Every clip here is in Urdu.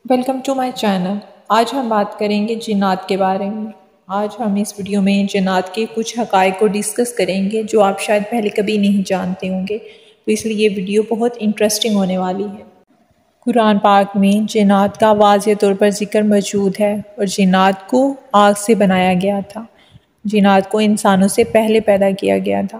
Welcome to my channel. آج ہم بات کریں گے جنات کے بارے میں۔ آج ہم اس ویڈیو میں جنات کے کچھ حقائق کو ڈسکس کریں گے جو آپ شاید پہلے کبھی نہیں جانتے ہوں گے، تو اس لیے یہ ویڈیو بہت انٹرسٹنگ ہونے والی ہے۔ قرآن پاک میں جنات کا واضح طور پر ذکر موجود ہے اور جنات کو آگ سے بنایا گیا تھا۔ جنات کو انسانوں سے پہلے پیدا کیا گیا تھا۔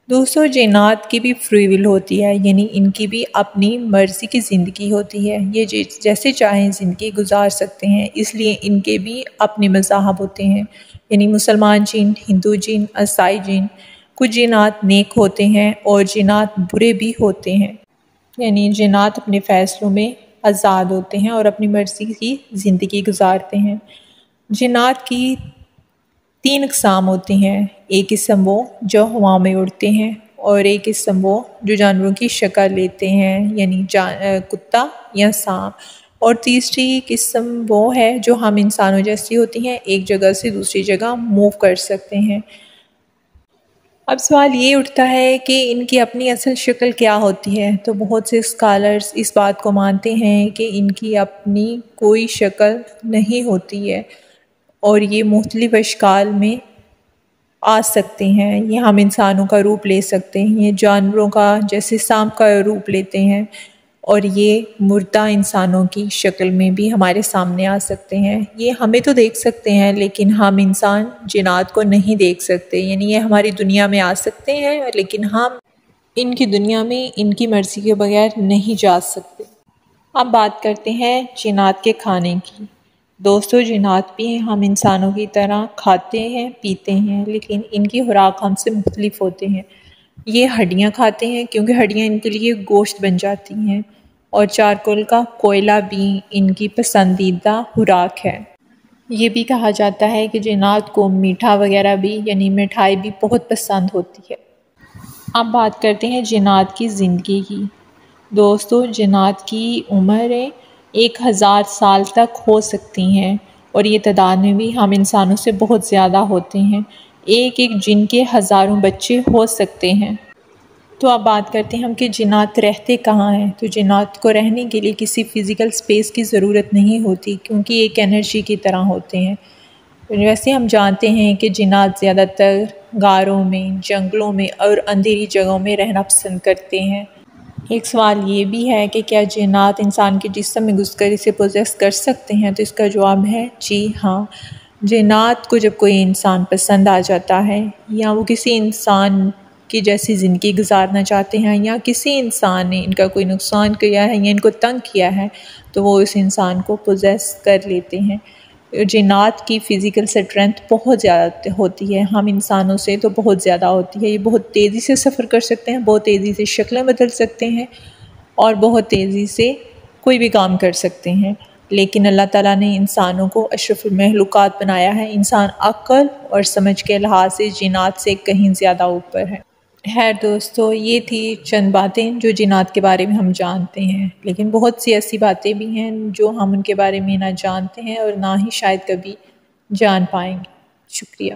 دوستو، جنات کی بھی فری ول ہوتی ہے، یعنی ان کی بھی اپنی مرضی کی زندگی ہوتی ہے۔ یہ جیسے چاہیں زندگی گزار سکتے ہیں، اس لیے ان کے بھی اپنے مذاہب ہوتے ہیں، یعنی مسلمان جن، ہندو جن، عیسائی جن۔ کچھ جنات نیک ہوتے ہیں اور جنات برے بھی ہوتے ہیں، یعنی جنات اپنے فیصلوں میں آزاد ہوتے ہیں اور اپنی مرضی کی زندگی گزارتے ہیں۔ جنات کی 3 اقسام ہوتے ہیں۔ ایک قسم وہ جو ہوا میں اڑتے ہیں، اور ایک قسم وہ جو جانوروں کی شکل لیتے ہیں، یعنی کتا یا سانپ، اور تیسری قسم وہ ہے جو ہم انسانوں جیسی ہوتی ہیں، ایک جگہ سے دوسری جگہ موو کر سکتے ہیں۔ اب سوال یہ اٹھتا ہے کہ ان کی اپنی اصل شکل کیا ہوتی ہے، تو بہت سے اسکالرز اس بات کو مانتے ہیں کہ ان کی اپنی کوئی شکل نہیں ہوتی ہے اور یہ مختلف اشکال میں آ سکتے ہیں۔ یہ ہم انسانوں کا روپ لے سکتے ہیں، یہ جانوروں کا جیسے سانپ کا روپ لیتے ہیں، اور یہ مردہ انسانوں کی شکل میں بھی ہمارے سامنے آ سکتے ہیں۔ یہ ہمیں تو دیکھ سکتے ہیں لیکن ہم انسان جنات کو نہیں دیکھ سکتے، یعنی یہ ہماری دنیا میں آ سکتے ہیں لیکن ہم ان کی دنیا میں ان کی مرضی کے بغیر نہیں جا سکتے۔ اب بات کرتے ہیں جنات کے کھانے کی۔ دوستو، جنات بھی ہم انسانوں کی طرح کھاتے ہیں پیتے ہیں، لیکن ان کی خوراک ہم سے مختلف ہوتے ہیں۔ یہ ہڈیاں کھاتے ہیں کیونکہ ہڈیاں ان کے لیے گوشت بن جاتی ہیں، اور چارکول کا کوئلہ بھی ان کی پسندیدہ خوراک ہے۔ یہ بھی کہا جاتا ہے کہ جنات کو میٹھا وغیرہ بھی، یعنی مٹھائی بھی بہت پسند ہوتی ہے۔ اب بات کرتے ہیں جنات کی زندگی کی۔ دوستو، جنات کی عمریں 1000 سال تک ہو سکتی ہیں، اور یہ تعداد میں بھی ہم انسانوں سے بہت زیادہ ہوتے ہیں۔ ایک جن کے ہزاروں بچے ہو سکتے ہیں۔ تو اب بات کرتے ہیں ہم کہ جنات رہتے کہاں ہیں۔ تو جنات کو رہنے کے لیے کسی فزیکل سپیس کی ضرورت نہیں ہوتی، کیونکہ ایک انرجی کی طرح ہوتے ہیں۔ ویسے ہم جانتے ہیں کہ جنات زیادہ تر غاروں میں، جنگلوں میں اور اندھیری جگہوں میں رہنا پسند کرتے ہیں۔ ایک سوال یہ بھی ہے کہ کیا جنات انسان کے جسم میں گھس کر اسے پوزیس کر سکتے ہیں، تو اس کا جواب ہے جی ہاں۔ جنات کو جب کوئی انسان پسند آ جاتا ہے، یا وہ کسی انسان کی جیسی زندگی گزارنا چاہتے ہیں، یا کسی انسان نے ان کا کوئی نقصان کیا ہے یا ان کو تنگ کیا ہے، تو وہ اس انسان کو پوزیس کر لیتے ہیں۔ جنات کی فزیکل اسٹرینتھ بہت زیادہ ہوتی ہے، ہم انسانوں سے تو بہت زیادہ ہوتی ہے۔ یہ بہت تیزی سے سفر کر سکتے ہیں، بہت تیزی سے شکلیں بدل سکتے ہیں، اور بہت تیزی سے کوئی بھی کام کر سکتے ہیں۔ لیکن اللہ تعالیٰ نے انسانوں کو اشرف المخلوقات بنایا ہے۔ انسان عقل اور سمجھ کے لحاظ سے جنات سے کہیں زیادہ اوپر ہے۔ خیر دوستو، یہ تھی چند باتیں جو جنات کے بارے میں ہم جانتے ہیں، لیکن بہت سی ایسی باتیں بھی ہیں جو ہم ان کے بارے میں نہ جانتے ہیں اور نہ ہی شاید کبھی جان پائیں گے۔ شکریہ۔